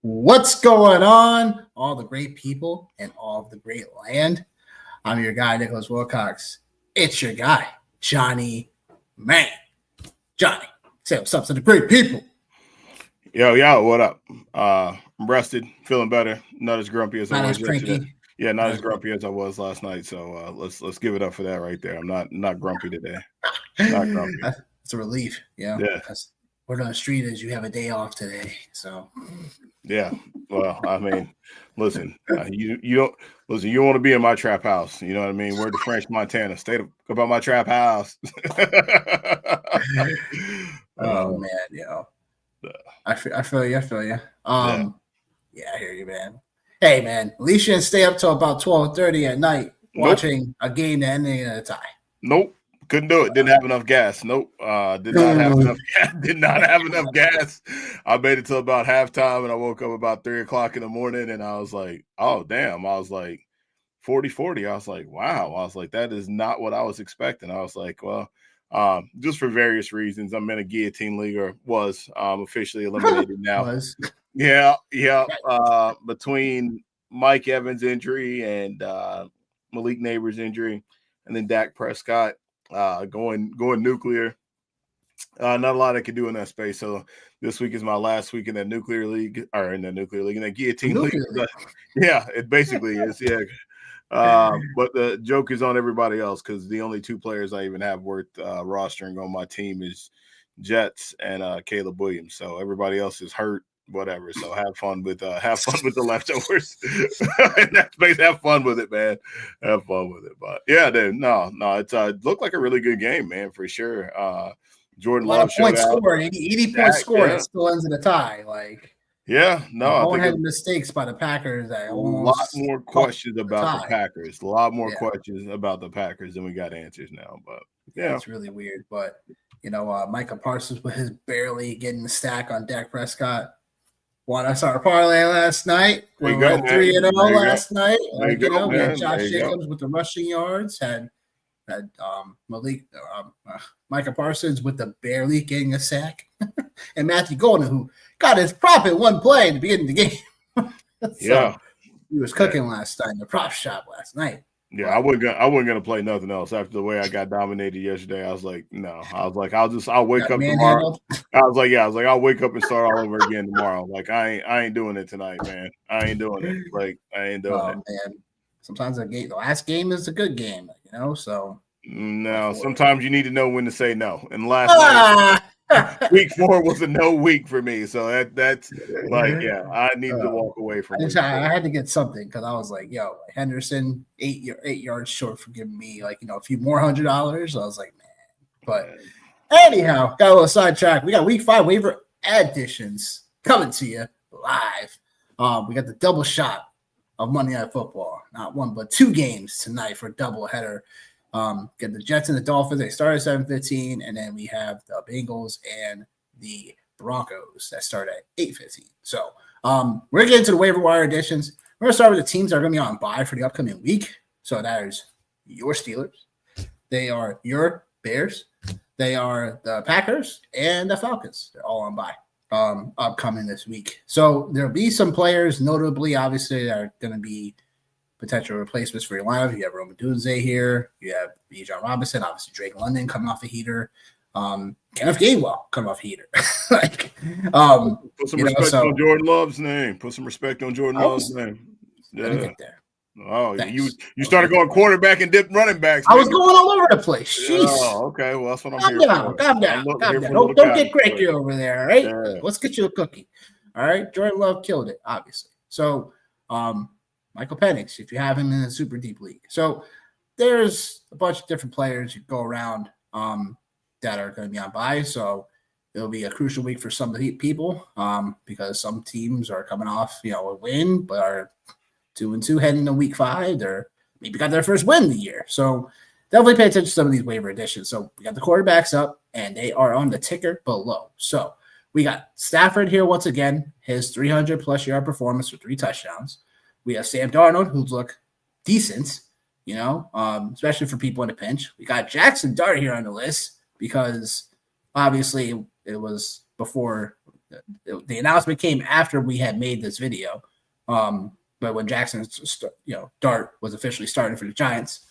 What's going on? All the great people and all of the great land. I'm your guy, Nicholas Wilcox. It's your guy, Johnny Man. Johnny, say what's up to the great people. Yo, what up? I'm rested, feeling better, not as grumpy as I Not was as yesterday. cranky. Yeah, not as grumpy as I was last night. So let's give it up for that right there. I'm not grumpy today. Not grumpy. It's a relief, Yeah. because word on the street is you have a day off today. So Yeah. Well, I mean, listen, you don't listen. You don't want to be in my trap house. You know what I mean? We're the French Montana. Stay about my trap house. oh man, I feel you. Yeah. Yeah, I hear you, man. Hey, man, at least you didn't stay up till about 12:30 at night watching a game that ended in a tie. Nope. Couldn't do it. Didn't have enough gas. Nope. Did not have enough gas. Did not have enough gas. I made it till about halftime, and I woke up about 3 o'clock in the morning, and I was like, oh, damn. I was like 40-40. I was like, wow. I was like, that is not what I was expecting. I was like, well, just for various reasons. I'm in a guillotine league, or was officially eliminated now. Yeah. Between Mike Evans' injury and Malik Neighbors' injury, and then Dak Prescott going nuclear. Not a lot I could do in that space. So this week is my last week in that nuclear league, or in that guillotine league. Yeah, it basically is. Yeah. But the joke is on everybody else, because the only two players I even have worth rostering on my team is Jets and Caleb Williams. So everybody else is hurt. Whatever. So have fun with the leftovers. In that space, have fun with it, man. Have fun with it. But yeah, dude, no, it's looked like a really good game, man, for sure. Jordan Love showed out. Scored, 80 points scored. It still ends in a tie. Yeah, no, I think had mistakes by the Packers. A lot more questions about the Packers. A lot more questions about the Packers than we got answers now. But yeah, it's really weird. But Micah Parsons with his barely getting the stack on Dak Prescott. Won us our parlay last night. We went 3-0 last night. We had Josh Jacobs with the rushing yards. Had Micah Parsons with the barely getting a sack, and Matthew Golden, who got his prop in one play at the beginning of the game. He was cooking last night in the prop shop last night. Yeah, I wasn't gonna play nothing else after the way I got dominated yesterday. I was like, no. I was like, I'll wake up tomorrow. I was like, I'll wake up and start all over again tomorrow. Like, I ain't doing it tonight, man. I ain't doing it. Like, I ain't doing it. Man. Sometimes the last game is a good game, so. No, sometimes you need to know when to say no. And last night, week 4 was a no week for me. So that's like, I need to walk away from it. I had to get something, because I was like, Henderson, 8 yards short for giving me a few more $100. I was like, man. But anyhow, got a little sidetrack. We got week 5 waiver additions coming to you live. We got the double shot of Monday Night Football. Not one, but 2 games tonight for a double header. Get the Jets and the Dolphins. They start at 7:15, and then we have the Bengals and the Broncos that start at 8:15. So we're gonna get into the waiver wire additions. We're gonna start with the teams that are gonna be on bye for the upcoming week. So that is your Steelers. They are your Bears. They are the Packers and the Falcons. They're all on bye upcoming this week. So there'll be some players, notably, obviously, that are gonna be potential replacements for your lineup. You have Rome Odunze here. You have Bijan Robinson, obviously Drake London coming off a heater. Kenneth Gainwell coming off a heater. Put some respect on Jordan Love's name. Put some respect on Jordan Love's name. Yeah. Get there. Oh, thanks. You started going quarterback and dipped running backs. I was going all over the place. Jeez. Oh, okay. Well, that's what I'm here for. Calm down. Don't get cranky over there, all right? Yeah. Let's get you a cookie. All right? Jordan Love killed it, obviously. So, Michael Penix, if you have him in a super deep league. So there's a bunch of different players you go around that are going to be on bye. So it'll be a crucial week for some people because some teams are coming off, a win, but are 2-2 heading into week 5. They're maybe got their first win of the year. So definitely pay attention to some of these waiver additions. So we got the quarterbacks up, and they are on the ticker below. So we got Stafford here once again, his 300-plus yard performance for 3 touchdowns. We have Sam Darnold, who's look decent, especially for people in a pinch. We got Jackson Dart here on the list because obviously it was before the announcement came after we had made this video. But when Jackson, Dart was officially starting for the Giants,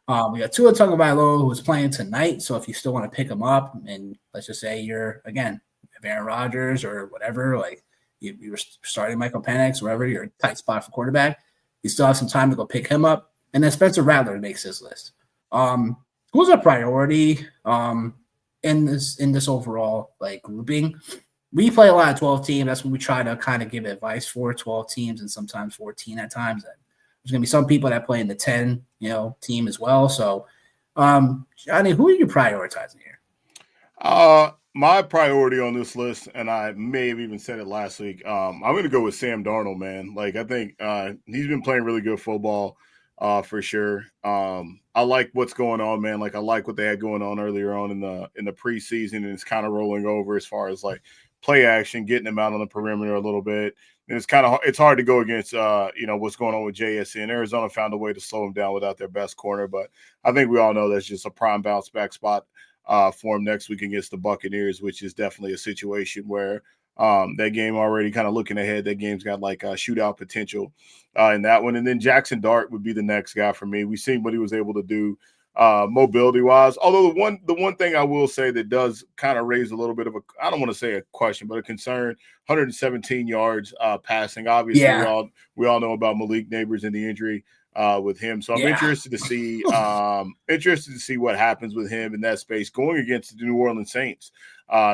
we got Tua Tagovailoa, who was playing tonight. So if you still want to pick him up, and let's just say you're, again, Aaron Rodgers or whatever, like you were starting Michael Penix, wherever, you're a tight spot for quarterback, you still have some time to go pick him up. And then Spencer Rattler makes his list. Who's a priority in this overall like grouping? We play a lot of 12 teams. That's what we try to kind of give advice for, 12 teams and sometimes 14 at times. There's going to be some people that play in the 10, team as well. So, Johnny, who are you prioritizing here? My priority on this list, and I may have even said it last week, I'm going to go with Sam Darnold, man. Like, I think he's been playing really good football for sure. I like what's going on, man. Like, I like what they had going on earlier on in the preseason, and it's kind of rolling over as far as like play action, getting them out on the perimeter a little bit. And it's hard to go against, what's going on with JSN. Arizona found a way to slow him down without their best corner, but I think we all know that's just a prime bounce back spot for him next week against the Buccaneers, which is definitely a situation where that game already kind of looking ahead. That game's got like shootout potential in that one. And then Jackson Dart would be the next guy for me. We've seen what he was able to do mobility wise. Although the one thing I will say that does kind of raise a little bit of I don't want to say a question, but a concern, 117 yards passing. Obviously, we all know about Malik Neighbors and the injury with him. So I'm interested to see what happens with him in that space going against the New Orleans Saints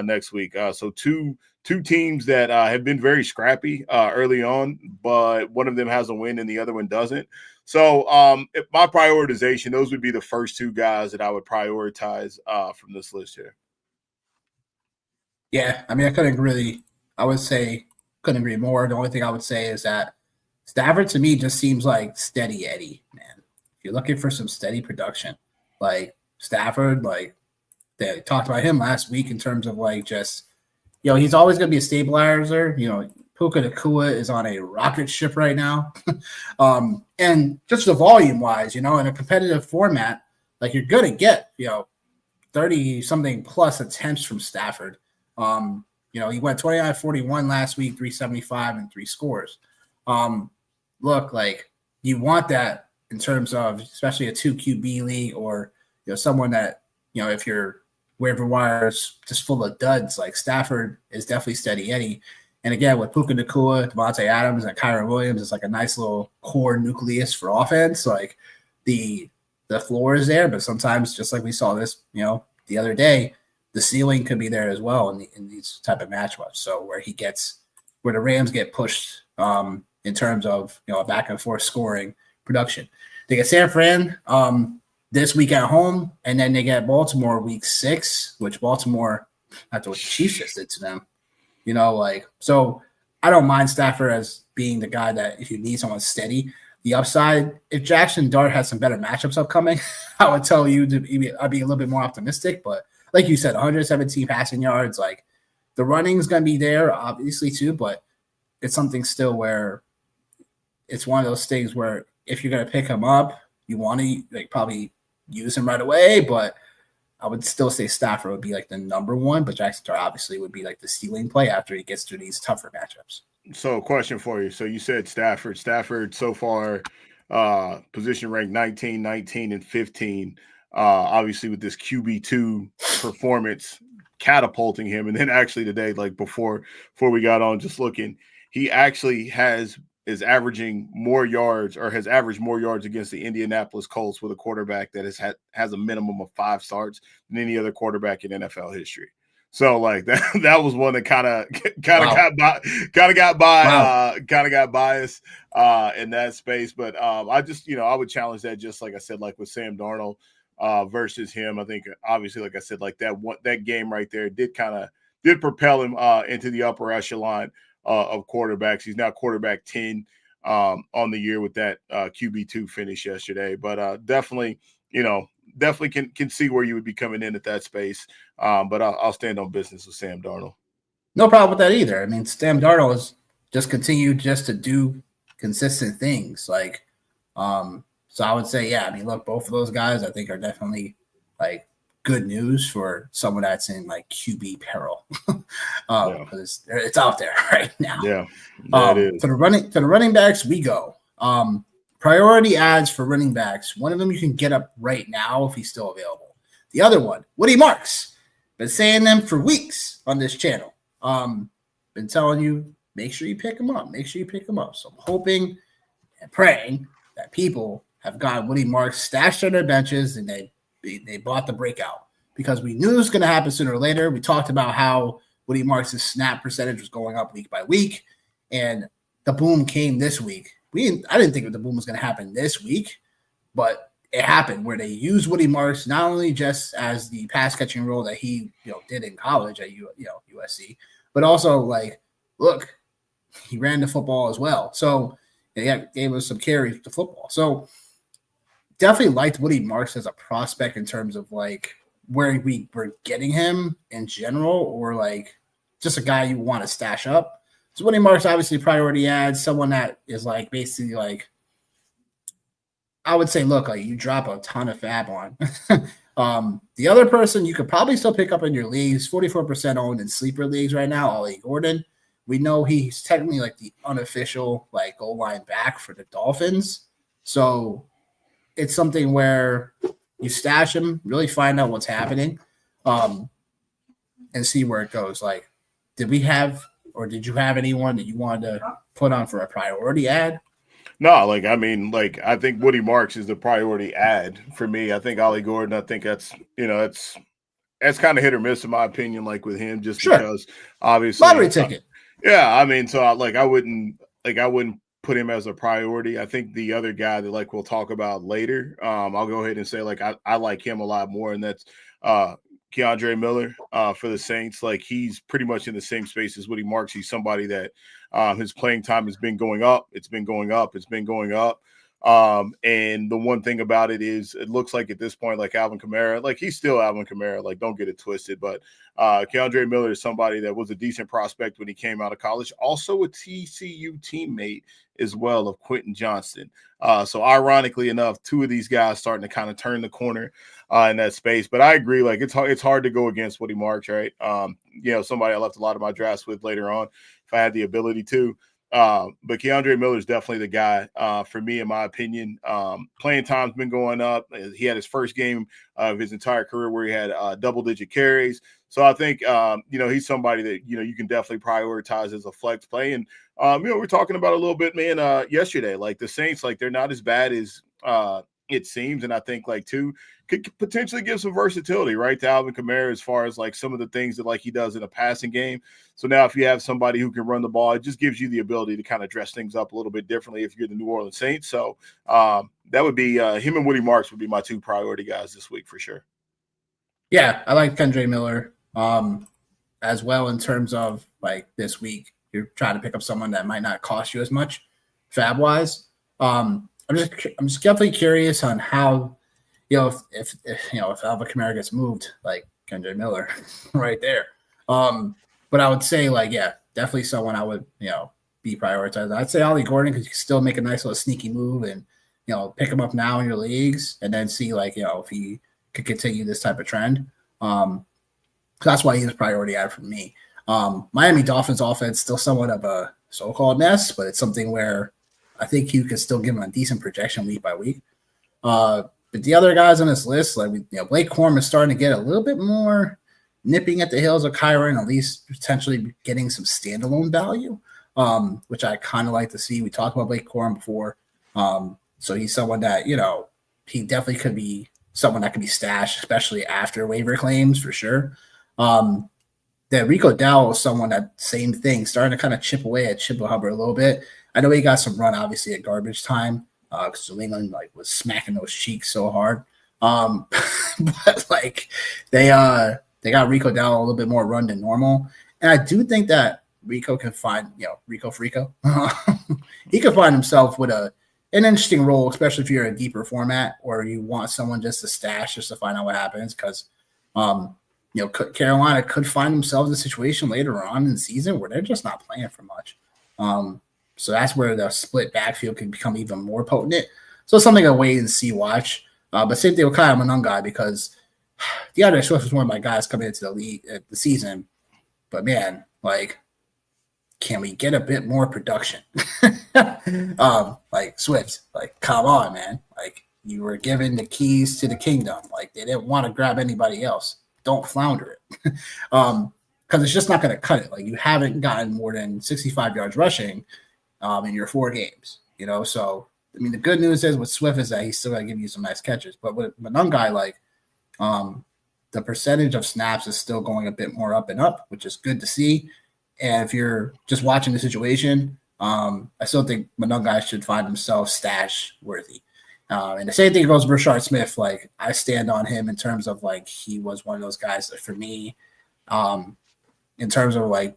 next week. So two teams that have been very scrappy early on, but one of them has a win and the other one doesn't. So my prioritization, those would be the first two guys that I would prioritize from this list here. Yeah, I mean, I couldn't agree more. The only thing I would say is that Stafford to me just seems like steady Eddie, man. If you're looking for some steady production, like Stafford, like they talked about him last week in terms of like just, he's always going to be a stabilizer. Puka Nacua is on a rocket ship right now. And just the volume wise, in a competitive format, like you're going to get, 30-something plus attempts from Stafford. He went 29-41 last week, 375 and 3 scores. Look, like you want that in terms of especially a 2 QB league or, someone that, if your waiver wire is just full of duds, like Stafford is definitely steady Eddie. And again, with Puka Nacua, Devontae Adams, and Kyron Williams, it's like a nice little core nucleus for offense. Like the floor is there, but sometimes, just like we saw this, the other day, the ceiling could be there as well in these type of matchups. So where the Rams get pushed in terms of a back and forth scoring production. They get San Fran this week at home, and then they get Baltimore week 6, which Baltimore, after what the Chiefs just did to them. So I don't mind Stafford as being the guy that if you need someone steady. The upside, if Jackson Dart has some better matchups upcoming, I would tell you I'd be a little bit more optimistic. But like you said, 117 passing yards, like the running is going to be there, obviously, too. But it's something still where it's one of those things where if you're going to pick him up, you want to probably use him right away. But I would still say Stafford would be like the number one, but Jackson Dart obviously would be like the ceiling play after he gets through these tougher matchups. So question for you. So you said Stafford so far position ranked 19, 19, and 15. Obviously with this QB2 performance catapulting him. And then actually today, like before we got on just looking, he actually is averaging more yards or has averaged more yards against the Indianapolis Colts with a quarterback that has a minimum of 5 starts than any other quarterback in NFL history. So like that was one that kind of got biased in that space. But I just, I would challenge that just like I said, like with Sam Darnold versus him. I think obviously, like I said, like that game right there did propel him into the upper echelon of quarterbacks. He's now quarterback 10 on the year with that QB2 finish yesterday. But definitely can see where you would be coming in at that space. But I'll stand on business with Sam Darnold. No problem with that either. I mean, Sam Darnold has just continued just to do consistent things. Like, so I would say, yeah, I mean, look, both of those guys I think are definitely like good news for someone that's in like QB peril because it's out there right now. Yeah, it is. To the running backs, we go. Priority ads for running backs. One of them you can get up right now if he's still available. The other one, Woody Marks. Been saying them for weeks on this channel. Been telling you, make sure you pick him up. Make sure you pick him up. So I'm hoping and praying that people have got Woody Marks stashed on their benches and they bought the breakout because we knew it was going to happen sooner or later. We talked about how Woody Marks' snap percentage was going up week by week, and the boom came this week. I didn't think the boom was going to happen this week, but it happened where they used Woody Marks not only just as the pass catching role that he did in college at USC, but also like, look, he ran the football as well. So they gave us some carries to football. So definitely liked Woody Marks as a prospect in terms of like where we were getting him in general, or like just a guy you want to stash up. So Woody Marks obviously priority ads, someone that is like basically like, I would say, look, like you drop a ton of fab on. The other person you could probably still pick up in your leagues, 44% owned in sleeper leagues right now, Ollie Gordon. We know he's technically like the unofficial like goal line back for the Dolphins. So it's something where you stash him, really find out what's happening, and see where it goes. Like, did you have anyone that you wanted to put on for a priority ad? No, like, I mean, like, I think Woody Marks is the priority ad for me. I think Ollie Gordon, I think that's kind of hit or miss in my opinion, like with him, just because obviously lottery ticket. Yeah, I mean, so I wouldn't put him as a priority. I think the other guy that like we'll talk about later, I'll go ahead and say like I like him a lot more, and that's Keandre Miller for the Saints. Like he's pretty much in the same space as Woody Marks. He's somebody that his playing time has been going up. It's been going up. And the one thing about it is it looks like at this point, like Alvin Kamara, like he's still Alvin Kamara, like don't get it twisted. But Keandre Miller is somebody that was a decent prospect when he came out of college. Also a TCU teammate as well of Quentin Johnston. So ironically enough, two of these guys starting to kind of turn the corner in that space. But I agree, like it's hard to go against Woody Marks, right? Somebody I left a lot of my drafts with later on if I had the ability to. But Keandre Miller is definitely the guy for me, in my opinion. Playing time's been going up. He had his first game of his entire career where he had double-digit carries. So I think, he's somebody that, you can definitely prioritize as a flex play. And, we're talking about a little bit, man, yesterday, like the Saints, like they're not as bad as it seems. And I think like too, could potentially give some versatility, right, to Alvin Kamara as far as like some of the things that like he does in a passing game. So now if you have somebody who can run the ball, it just gives you the ability to kind of dress things up a little bit differently if you're the New Orleans Saints. So that would be him and Woody Marks would be my two priority guys this week for sure. Yeah, I like Keandre Miller as well in terms of like this week. You're trying to pick up someone that might not cost you as much fab wise. I'm just definitely curious on how, if Alvin Kamara gets moved, like Keandre Miller right there. But I would say like, yeah, definitely someone I would, be prioritized. I'd say Ollie Gordon, because you can still make a nice little sneaky move and, pick him up now in your leagues and then see like, if he could continue this type of trend. That's why he's a priority ad for me. Miami Dolphins offense still somewhat of a so-called mess, but it's something where I think you can still give him a decent projection week by week. But the other guys on this list, like Blake Corum is starting to get a little bit more nipping at the heels of Kyron, at least potentially getting some standalone value, which I kind of like to see. We talked about Blake Corum before. So he's someone that, he definitely could be someone that could be stashed, especially after waiver claims for sure. That Rico Dowell is someone that same thing, starting to kind of chip away at Chippa Hubbard a little bit. I know he got some run, obviously, at garbage time because New England was smacking those cheeks so hard. But like they got Rico Dowell a little bit more run than normal, and I do think that Rico can find Rico Frico. He could find himself with an interesting role, especially if you're in a deeper format or you want someone just to stash just to find out what happens because. Carolina could find themselves in a situation later on in the season where they're just not playing for much. So that's where the split backfield can become even more potent. So it's something to wait and see, watch. But same thing with Kyle Monungai because DeAndre Swift was one of my guys coming into the league the season, but man, like, can we get a bit more production? Like Swift, like, come on, man. Like, you were given the keys to the kingdom. Like, they didn't want to grab anybody else. Don't flounder it. Because it's just not going to cut it. Like, you haven't gotten more than 65 yards rushing in your 4 games, you know? So, I mean, the good news is with Swift is that he's still going to give you some nice catches. But with Monungai, like, the percentage of snaps is still going a bit more up and up, which is good to see. And if you're just watching the situation, I still think Monungai should find himself stash worthy. And the same thing goes with Rashard Smith. Like, I stand on him in terms of, like, he was one of those guys that for me, in terms of, like,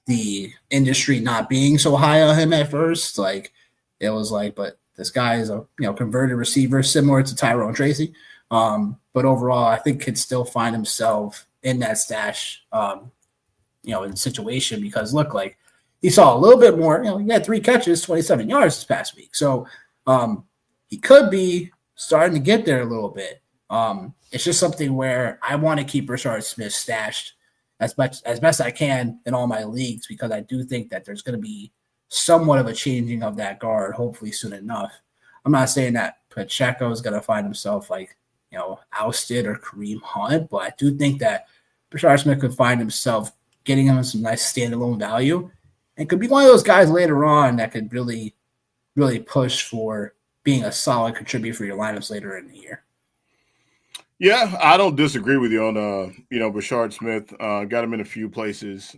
the industry not being so high on him at first, like, it was like, but this guy is a, you know, converted receiver similar to Tyrone Tracy. But overall, I think could still find himself in that stash, you know, in situation because look, like, he saw a little bit more, you know, he had 3 catches, 27 yards this past week. So he could be starting to get there a little bit. It's just something where I want to keep Rashard Smith stashed as best I can in all my leagues because I do think that there's going to be somewhat of a changing of that guard, hopefully soon enough. I'm not saying that Pacheco is going to find himself like, you know, ousted or Kareem Hunt, but I do think that Rashard Smith could find himself getting him some nice standalone value and could be one of those guys later on that could really, really push for being a solid contributor for your lineups later in the year. Yeah, I don't disagree with you on you know, Rashard Smith. Got him in a few places,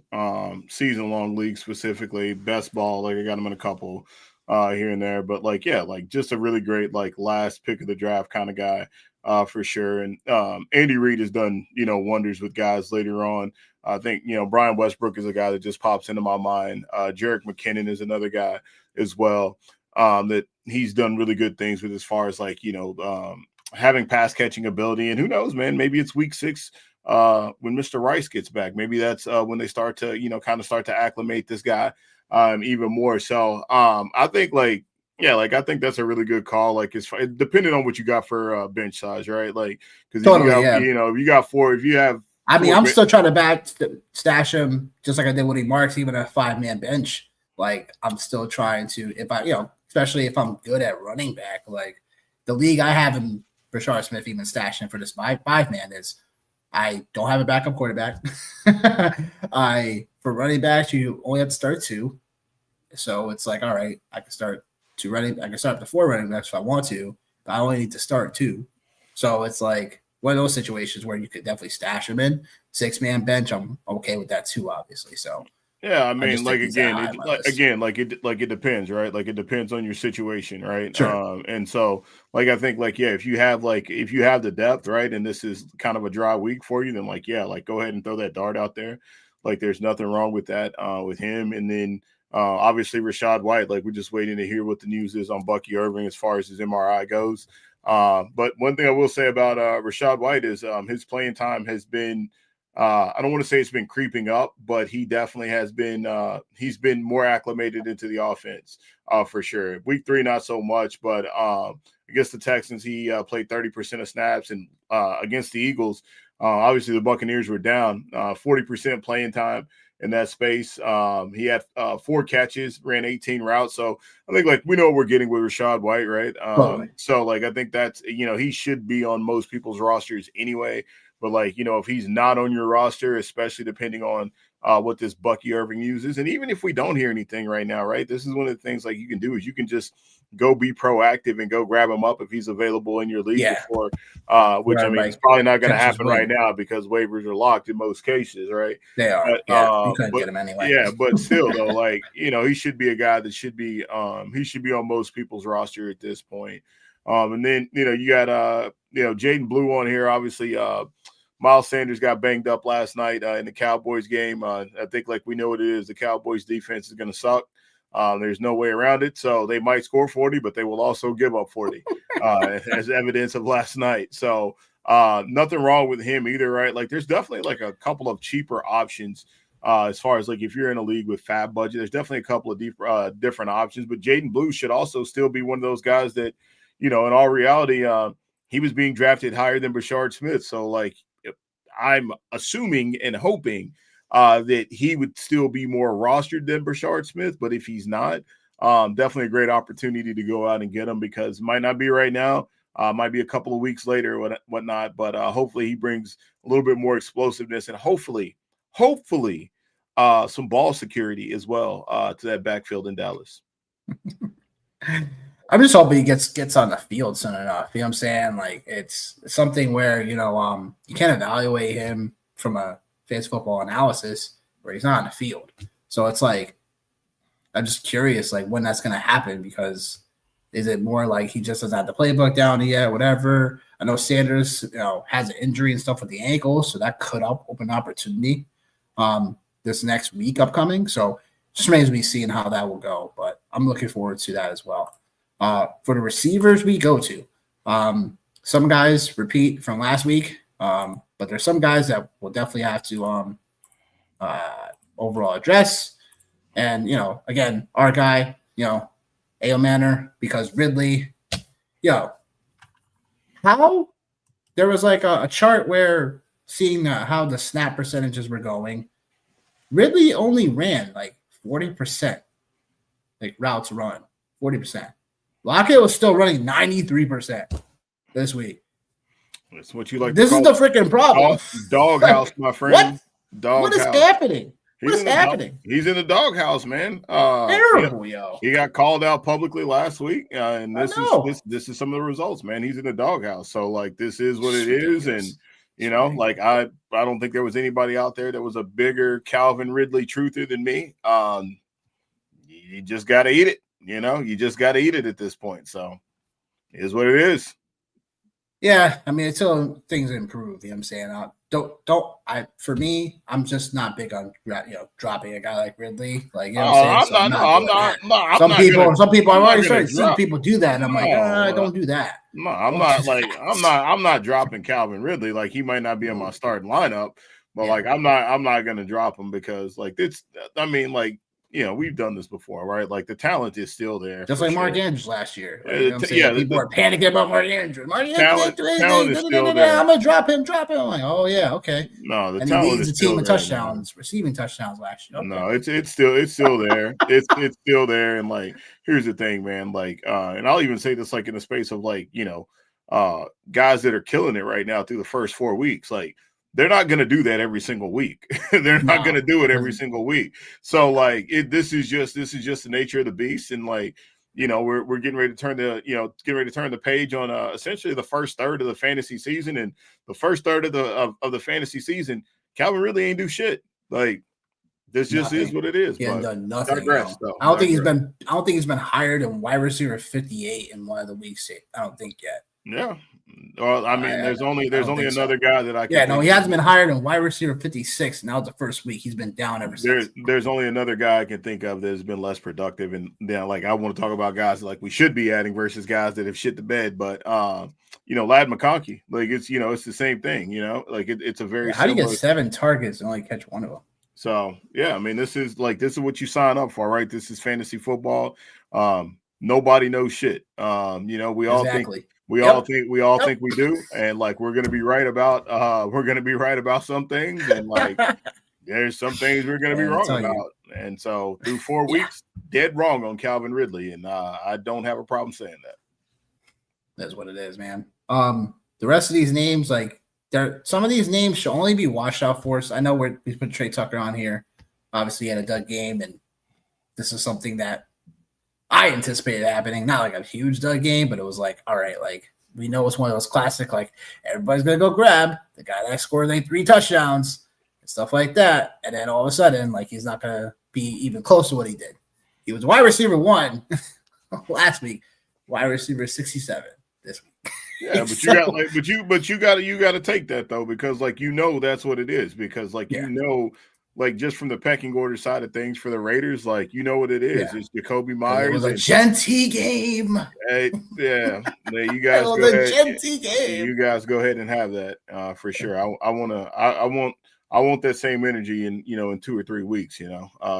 season-long league specifically, best ball. Like I got him in a couple here and there, but like yeah, like just a really great like last pick of the draft kind of guy for sure. And Andy Reid has done, you know, wonders with guys later on. I think, you know, Brian Westbrook is a guy that just pops into my mind. Jerick McKinnon is another guy as well that he's done really good things with as far as like, you know, having pass catching ability. And who knows, man, maybe it's week 6 when Mr. Rice gets back. Maybe that's when they start to, you know, kind of start to acclimate this guy even more. So I think like, yeah, like I think that's a really good call. Like it's depending on what you got for bench size, right? Like because Totally, you got, yeah. you know, if you got 4, if you have, I mean, I'm still trying to stash him just like I did with Marks, even a 5-man bench. Like I'm still trying to, if I, you know, especially if I'm good at running back, like the league I have him, Rashard Smith, even stashing for this 5-man is I don't have a backup quarterback. For running backs, you only have to start 2. So it's like, all right, I can start I can start up to 4 running backs if I want to, but I only need to start 2. So it's like one of those situations where you could definitely stash them in 6-man bench. I'm okay with that too, obviously. So yeah, I mean, like it depends, right? Like it depends on your situation, right? Sure. And so like I think like yeah, if you have the depth, right, and this is kind of a dry week for you, then like yeah, like go ahead and throw that dart out there. Like there's nothing wrong with that with him. And then obviously Rachaad White, like we're just waiting to hear what the news is on Bucky Irving as far as his MRI goes. But one thing I will say about Rachaad White is his playing time has been I don't want to say it's been creeping up, but he definitely has been he's been more acclimated into the offense for sure. Week 3, not so much, but against the Texans, he played 30% of snaps, and against the Eagles, obviously the Buccaneers were down 40% playing time in that space. He had 4 catches, ran 18 routes. So I think like we know what we're getting with Rachaad White, right? Totally. So like I think that's, you know, he should be on most people's rosters anyway. But like, you know, if he's not on your roster, especially depending on what this Bucky Irving uses, and even if we don't hear anything right now, right, this is one of the things like you can do is you can just go be proactive and go grab him up if he's available in your league before, which I mean, it's probably not going to happen right now because waivers are locked in most cases, right? They are. You couldn't get him anyway. Yeah, but still though, like, you know, he should be a guy that should be he should be on most people's roster at this point. And then, you know, you got you know, Jaden Blue on here, obviously. Miles Sanders got banged up last night in the Cowboys game. I think like we know what it is. The Cowboys defense is going to suck. There's no way around it. So they might score 40, but they will also give up 40 as evidence of last night. So nothing wrong with him either, right? Like there's definitely like a couple of cheaper options as far as like if you're in a league with fab budget, there's definitely a couple of different options. But Jaden Blue should also still be one of those guys that, you know, in all reality, he was being drafted higher than Rashard Smith. So like, I'm assuming and hoping that he would still be more rostered than Brashard Smith. But if he's not, definitely a great opportunity to go out and get him, because it might not be right now. Might be a couple of weeks later or whatnot, but hopefully he brings a little bit more explosiveness and hopefully some ball security as well to that backfield in Dallas. I'm just hoping he gets on the field soon enough. You know what I'm saying? Like, it's something where, you can't evaluate him from a fantasy football analysis where he's not on the field. So it's like, I'm just curious, like, when that's going to happen, because is it more like he just doesn't have the playbook down yet, whatever? I know Sanders, has an injury and stuff with the ankle, so that could open opportunity this next week upcoming. So just remains to be seen how that will go, but I'm looking forward to that as well. For the receivers we go to, some guys repeat from last week, but there's some guys that we'll definitely have to overall address. And, again, our guy, A.O. Manor, because Ridley, how there was like a chart where seeing how the snap percentages were going, Ridley only ran like 40%, like routes run, 40%. Lockett was still running 93% this week. That's what you like. This is the freaking problem. Doghouse, my friend. What is happening? What is happening? He's in the doghouse, man. Terrible, yo. He got called out publicly last week, and this is some of the results, man. He's in the doghouse, so like this is what it is, and like I don't think there was anybody out there that was a bigger Calvin Ridley truther than me. You just got to eat it, You just got to eat it at this point. So, it is what it is. Yeah, I mean, until things improve, you know what I'm saying? For me, I'm just not big on dropping a guy like Ridley. Like, you know what I'm saying? Some people I've already started seeing people do that, and I'm like, don't do that. No, I'm not dropping Calvin Ridley. Like, he might not be in my starting lineup, but like I'm not gonna drop him, because like we've done this before, right? Like, the talent is still there. Just like Mark Andrews last year. Like, you know what I'm saying? People are panicking about Mark Andrews. Talent is still there. I'm going to drop him. I'm like, oh, yeah, okay. No, the and talent he leads is the still team in there, touchdowns, receiving touchdowns last year. Okay. No, it's still there. It's still there. And like, here's the thing, man. Like, and I'll even say this, like, in the space of like, guys that are killing it right now through the first 4 weeks, like, they're not going to do that every single week. They're not going to do it every single week. So like, this is just the nature of the beast. And like, we're getting ready to turn the page on essentially the first third of the fantasy season, and the first third of the fantasy season, Calvin really ain't do shit. Like, this just is what it is. He hasn't done nothing. I don't think he's been hired in wide receiver 58 in one of the weeks. I don't think yet. Yeah. Well, I mean, there's only another guy that I can. Yeah, no, he hasn't been hired in wide receiver 56. Now it's the first week. He's been down ever since. There's only another guy I can think of that has been less productive, and then like I want to talk about guys like we should be adding versus guys that have shit the bed. But Lad McConkey, like it's it's the same thing. Like it's a very how do you get 7 targets and only catch one of them? So yeah, I mean this is what you sign up for, right? This is fantasy football. Nobody knows shit. We all think. We all think we do, and like we're gonna be right about some things, and like there's some things we're gonna be wrong about. And so through 4 weeks, dead wrong on Calvin Ridley, and I don't have a problem saying that. That's what it is, man. The rest of these names, like some of these names should only be washed out for us. I know we put Trey Tucker on here. Obviously, he had a dud game, and this is something that I anticipated happening, not like a huge dud game, but it was like, all right, like we know it's one of those classic, like everybody's going to go grab the guy that scored like 3 touchdowns and stuff like that. And then all of a sudden, like he's not going to be even close to what he did. He was wide receiver 1 last week, wide receiver 67 this week. Yeah, but you got to take that though, because like, that's what it is, because like, like just from the pecking order side of things for the Raiders, like what it is. Yeah. It's Jacoby Myers. It was a Genty game. Hey, yeah, you guys go ahead. Genty game. You guys go ahead and have that for sure. I want that same energy in 2 or 3 weeks.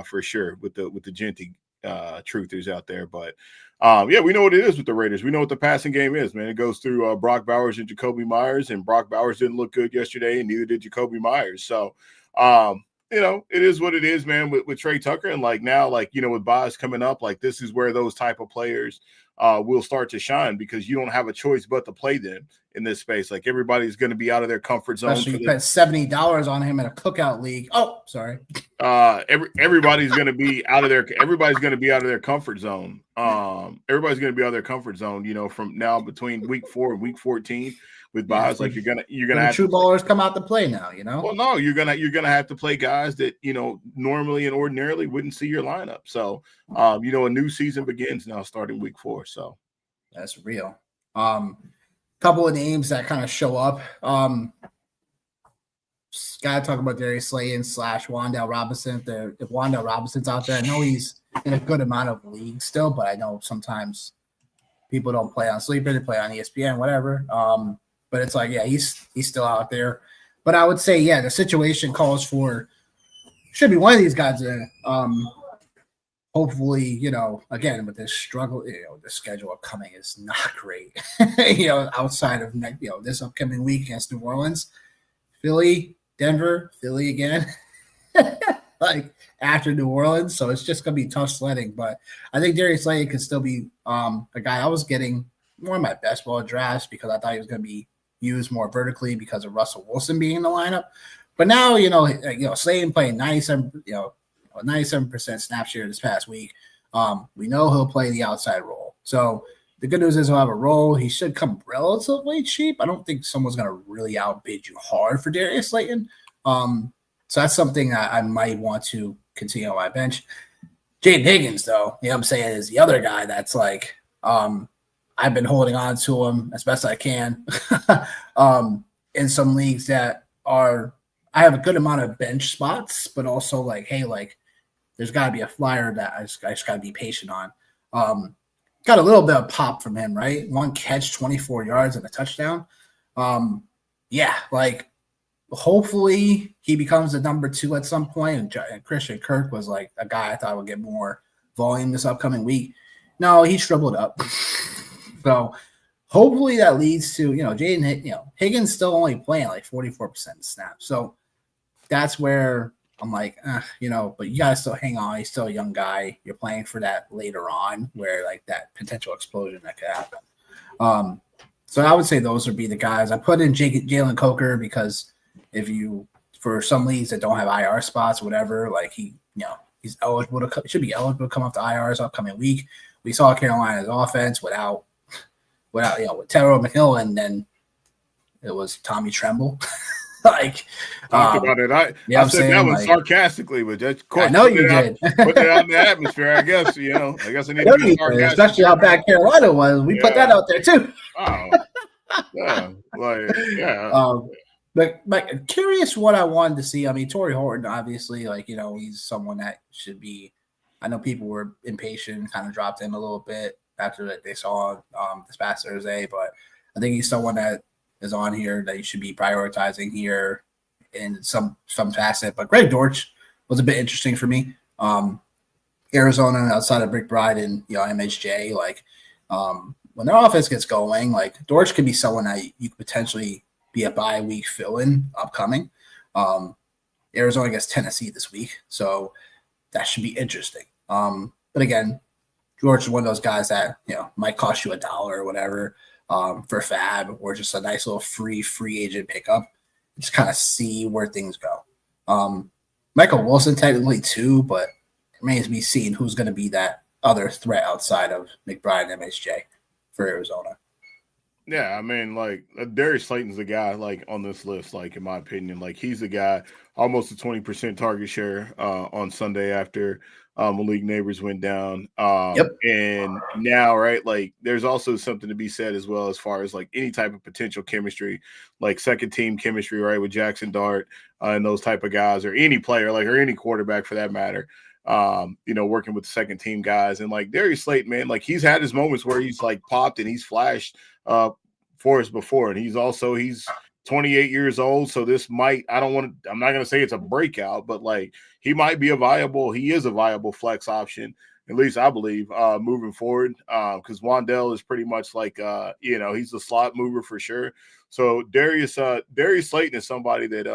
For sure with the Genty truthers out there. But yeah, we know what it is with the Raiders. We know what the passing game is, man. It goes through Brock Bowers and Jacoby Myers, and Brock Bowers didn't look good yesterday, and neither did Jacoby Myers. So, you know, it is what it is, man, with Trey Tucker. And like now, like, you know, with Boz coming up, like this is where those type of players will start to shine, because you don't have a choice but to play them in this space. Like everybody's going to be out of their comfort zone. Especially you spent $70 on him in a cookout league. Oh, sorry. Everybody's going to be out of their. Everybody's going to be out of their comfort zone. Everybody's going to be out of their comfort zone. You know, from now between week 4 and week 14 with Boz, like you're gonna have true ballers come out to play now. You know. Well, no, you're gonna have to play guys that, you know, normally and ordinarily wouldn't see your lineup. So, you know, a new season begins now starting week 4. So that's real. Couple of names that kind of show up. Gotta talk about Darius Slayton / Wan'Dale Robinson. If Wan'Dale Robinson's out there, I know he's in a good amount of leagues still, but I know sometimes people don't play on Sleeper, they play on ESPN, whatever. But it's like, yeah, he's still out there. But I would say, yeah, the situation calls for should be one of these guys there. Hopefully, you know, again, with this struggle, you know, the schedule upcoming is not great. You know, outside of this upcoming week against New Orleans, Philly, Denver, Philly again, like after New Orleans. So it's just gonna be tough sledding. But I think Darius Slayton could still be a guy I was getting one of my best ball drafts because I thought he was gonna be used more vertically because of Russell Wilson being in the lineup. But now, Slayton playing 97% snap share this past week. We know he'll play the outside role. So the good news is he'll have a role. He should come relatively cheap. I don't think someone's going to really outbid you hard for Darius Slayton. So that's something I might want to continue on my bench. Jaden Higgins, though, you know what I'm saying, is the other guy that's like I've been holding on to him as best I can in some leagues that are I have a good amount of bench spots, but also like, hey, like there's got to be a flyer that I just got to be patient on. Got a little bit of pop from him, right? 1 catch, 24 yards, and a touchdown. Yeah, like hopefully he becomes the number 2 at some point. And Christian Kirk was like a guy I thought would get more volume this upcoming week. No, he shriveled up. So hopefully that leads to, Higgins still only playing like 44% snaps. So that's where I'm like, but you got to still hang on. He's still a young guy. You're playing for that later on where like that potential explosion that could happen. So I would say those would be the guys. I put in Jalen Coker because for some leagues that don't have IR spots, whatever, like he's eligible should be eligible to come off the IRs upcoming week. We saw Carolina's offense without with Terrell McMillan, then it was Tommy Tremble. Like talked about it. I said that one sarcastically, but just I know you did. Put it out in the atmosphere. I guess I need to be sarcastic, especially how bad Carolina was. We put that out there too. Oh, yeah, But curious what I wanted to see. I mean, Torrey Horton, obviously, he's someone that should be. I know people were impatient, kind of dropped him a little bit after that they saw this past Thursday, but I think he's someone that is on here that you should be prioritizing here in some facet. But Greg Dortch was a bit interesting for me. Arizona outside of McBride and MHJ, when their offense gets going, like Dortch could be someone that you could potentially be a bye week fill-in upcoming. Arizona gets Tennessee this week, so that should be interesting. But again, George is one of those guys that might cost you $1 or whatever for fab, or just a nice little free agent pickup. Just kind of see where things go. Michael Wilson technically too, but it remains to be seen who's going to be that other threat outside of McBride and MSJ for Arizona. Yeah, I mean, like Darius Slayton's the guy, like on this list, like in my opinion, like he's the guy, almost a 20% target share on Sunday after Malik Neighbors went down. And now, right, like there's also something to be said as well as far as like any type of potential chemistry, like second team chemistry, right, with Jackson Dart and those type of guys, or any player, like, or any quarterback for that matter. Working with the second team guys, and like Darius Slayton, man, like he's had his moments where he's like popped and he's flashed for us before, and he's 28 years old, so this might, I'm not going to say it's a breakout, but like he is a viable flex option at least I believe, moving forward. Because Wandell is pretty much like, he's a slot mover for sure. So Darius Slayton is somebody that,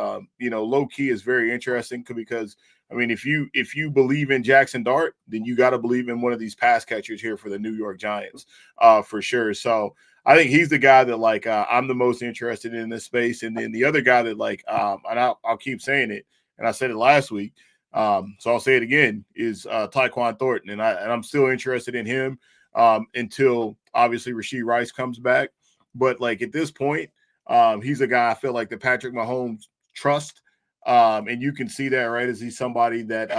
low key is very interesting because, I mean, if you believe in Jackson Dart, then you got to believe in one of these pass catchers here for the New York Giants, for sure. So I think he's the guy that I'm the most interested in this space. And then the other guy that and I'll keep saying it, and I said it last week, so I'll say it again, is Tyquan Thornton, and I'm still interested in him until obviously Rashee Rice comes back. But at this point, he's a guy I feel like that Patrick Mahomes trusts. And you can see that, right? As he's somebody that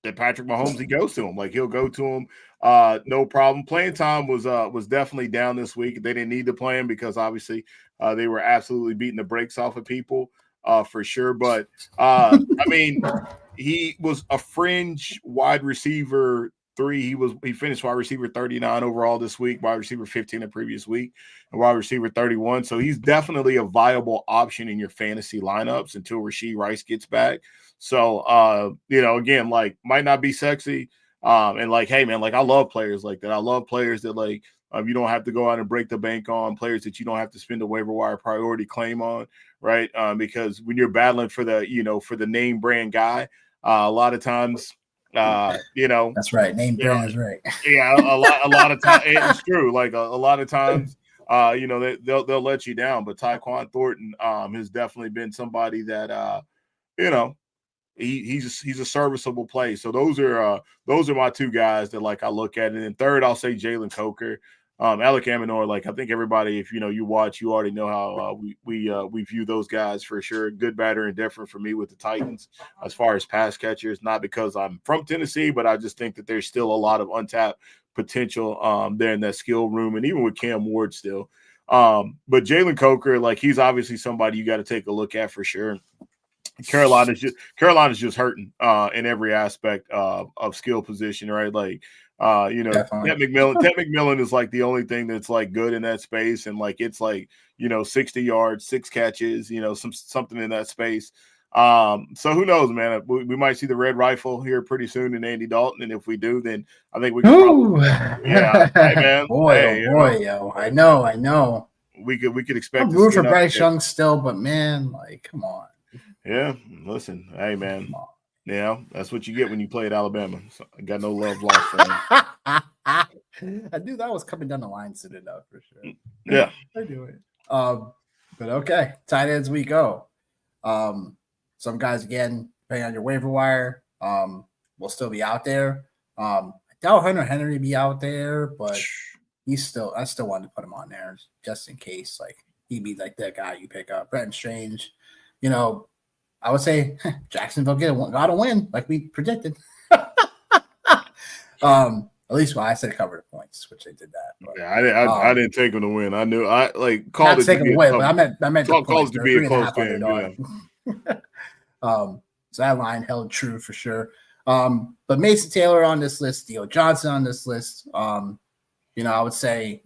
Patrick Mahomes, he goes to him. He'll go to him, no problem. Playing time was definitely down this week. They didn't need to play him because obviously they were absolutely beating the brakes off of people, for sure. But I mean, he was a fringe wide receiver 3. He finished wide receiver 39 overall this week, wide receiver 15 the previous week, and wide receiver 31. So he's definitely a viable option in your fantasy lineups until Rashee Rice gets back. So again, might not be sexy. And hey man, I love players like that. I love players that you don't have to go out and break the bank on, players that you don't have to spend a waiver wire priority claim on, right? Because when you're battling for the name brand guy, a lot of times that's right. Name brand is right. Yeah, a lot of times it's true. A lot of times, they'll let you down. But Tyquan Thornton has definitely been somebody that he's a serviceable play. So those are my two guys that I look at. And then third, I'll say Jalen Coker. Alec Aminor, I think everybody, if you watch, you already know how we view those guys for sure. Good, bad, or indifferent for me with the Titans as far as pass catchers. Not because I'm from Tennessee, but I just think that there's still a lot of untapped potential there in that skill room, and even with Cam Ward still. But Jalen Coker, he's obviously somebody you got to take a look at for sure. Carolina's just hurting in every aspect of skill position, right? Ted McMillan is the only thing that's good in that space, and it's 60 yards, 6 catches, something in that space. So who knows, man? We might see the red rifle here pretty soon in Andy Dalton, and if we do, then I think we can probably, yeah, hey, man, yo, I know. We could expect. I'm rooting for Bryce Young still, but man, come on. Yeah, listen, hey man, yeah, that's what you get when you play at Alabama. So I got no love lost for him. I knew that was coming down the line soon enough for sure. Yeah, I knew it. But okay, tight ends we go. Some guys again, depending on your waiver wire, will still be out there. I doubt Hunter Henry be out there, but I still wanted to put him on there just in case, he'd be that guy you pick up. Brenton Strange, I would say Jacksonville got a win like we predicted. At least I said cover the points, which they did that. But, yeah, I didn't take them to win. I knew I called it to be away, but I meant called it to be a close game. Yeah. So that line held true for sure. But Mason Taylor on this list, Theo Johnson on this list. I would say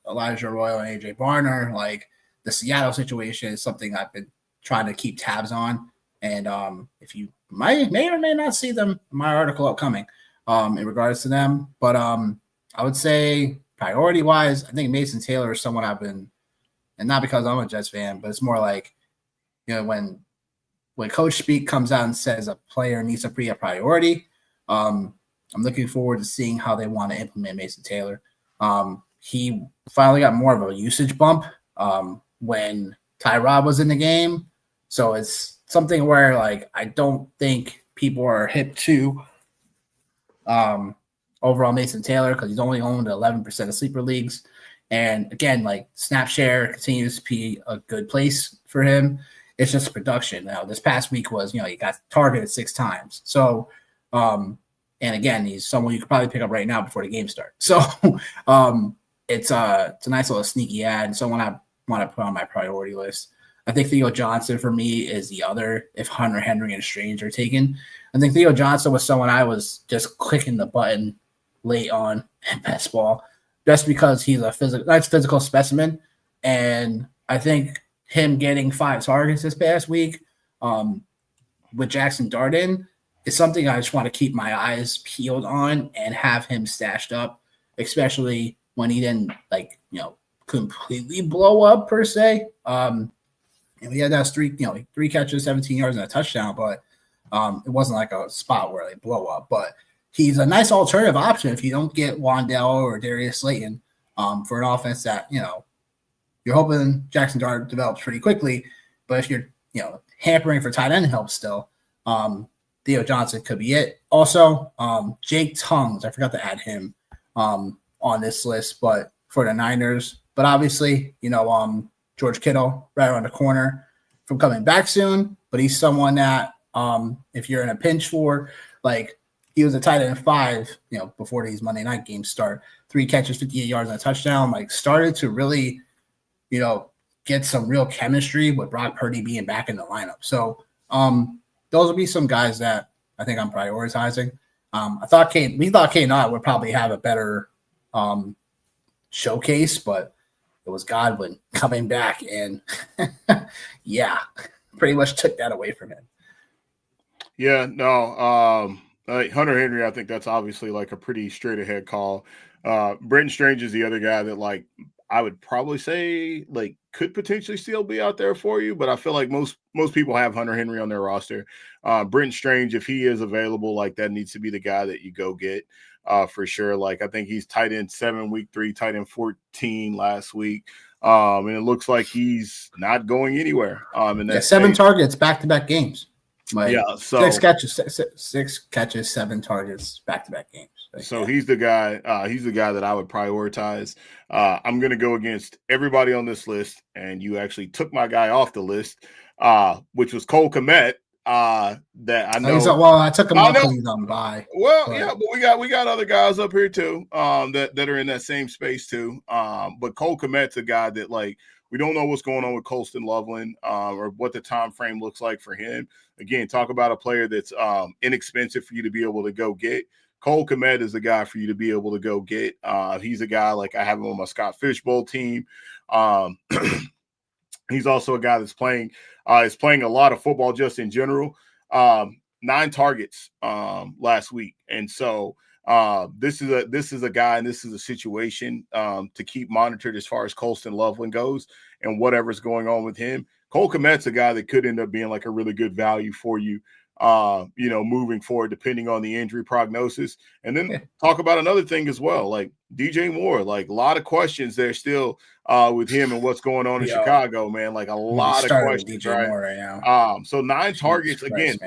Elijah Royal and AJ Barner, the Seattle situation is something I've been trying to keep tabs on, and if you may or may not see them in my article upcoming in regards to them, but I would say priority wise, I think Mason Taylor is someone I've been, and not because I'm a Jets fan, but it's more when Coach Speak comes out and says a player needs to be a priority, I'm looking forward to seeing how they want to implement Mason Taylor. He finally got more of a usage bump when Tyrod was in the game. So it's something where I don't think people are hip to overall Mason Taylor because he's only owned 11% of sleeper leagues. And again, snap share continues to be a good place for him. It's just production. Now, this past week was, he got targeted 6 times. So, and again, he's someone you could probably pick up right now before the game starts. So it's a nice little sneaky ad and someone I want to put on my priority list. I think Theo Johnson for me is the other if Hunter Henry and Strange are taken. I think Theo Johnson was someone I was just clicking the button late on in best ball just because he's a physical specimen. And I think him getting 5 targets this past week with Jackson Dart in, it's something I just want to keep my eyes peeled on and have him stashed up, especially when he didn't completely blow up per se. He had those three catches, 17 yards, and a touchdown, but it wasn't like a spot where they blow up. But he's a nice alternative option if you don't get Wandell or Darius Slayton for an offense that, you're hoping Jackson Dart develops pretty quickly. But if you're, hampering for tight end help still, Theo Johnson could be it. Also, Jake Tongues, I forgot to add him on this list, but for the Niners. But obviously, George Kittle right around the corner from coming back soon. But he's someone that if you're in a pinch for, he was a tight end 5, before these Monday night games start. 3 catches, 58 yards, and a touchdown. Started to really, get some real chemistry with Brock Purdy being back in the lineup. So those will be some guys that I think I'm prioritizing. We thought K-Nott would probably have a better showcase, but it was Godwin coming back, and pretty much took that away from him. Yeah, no, Hunter Henry, I think that's obviously a pretty straight ahead call. Brenton Strange is the other guy that I would probably say could potentially still be out there for you, but I feel like most people have Hunter Henry on their roster. Brenton Strange, if he is available, that needs to be the guy that you go get for sure. I think he's tight end 7 week 3, tight end 14 last week. And it looks like he's not going anywhere. And that's 7 targets back-to-back games. So 6 catches, 7 targets, back-to-back games. So he's the guy. He's the guy that I would prioritize. I'm going to go against everybody on this list, and you actually took my guy off the list, which was Cole Kmet. That I know. I took him off because he's on bye. Well, but we got other guys up here too that are in that same space too. But Cole Kmet's a guy that we don't know what's going on with Colston Loveland or what the time frame looks like for him. Again, talk about a player that's inexpensive for you to be able to go get. Cole Kmet is the guy for you to be able to go get. He's a guy I have him on my Scott Fishbowl team. He's also a guy that's playing a lot of football just in general. 9 targets last week, and so this is a guy and this is a situation to keep monitored as far as Colston Loveland goes and whatever's going on with him. Cole Kmet's a guy that could end up being a really good value for you. Moving forward, depending on the injury prognosis. And then talk about another thing as well, DJ Moore, a lot of questions there still with him and what's going on in Chicago, man. A lot of questions, DJ Moore right now. So 9 targets, again,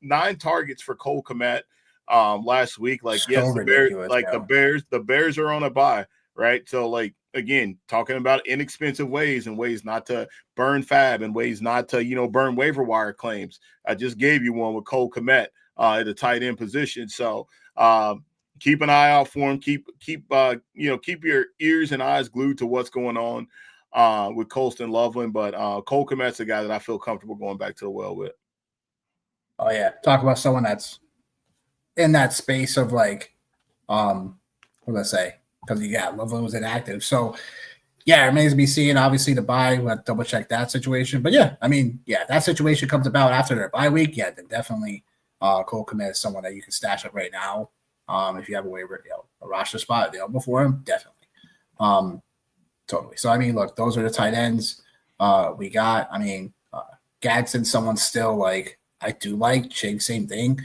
nine targets for Cole Kmet last week. The Bears are on a bye, right? So again, talking about inexpensive ways and ways not to burn fab and ways not to, burn waiver wire claims. I just gave you one with Cole Kmet at the tight end position. So keep an eye out for him. Keep your ears and eyes glued to what's going on with Colston Loveland. But Cole Kmet's a guy that I feel comfortable going back to the well with. Oh yeah. Talk about someone that's in that space of what did I say? Because Loveland was inactive. So, it remains to be seen. Obviously, the bye, we'll have to double-check that situation. But, that situation comes about after their bye week. Yeah, then definitely Cole Kmet is someone that you can stash up right now. If you have a waiver, a roster spot available for him, definitely. Totally. So, look, those are the tight ends we got. Gadsden, someone still I do like. Chig, same thing.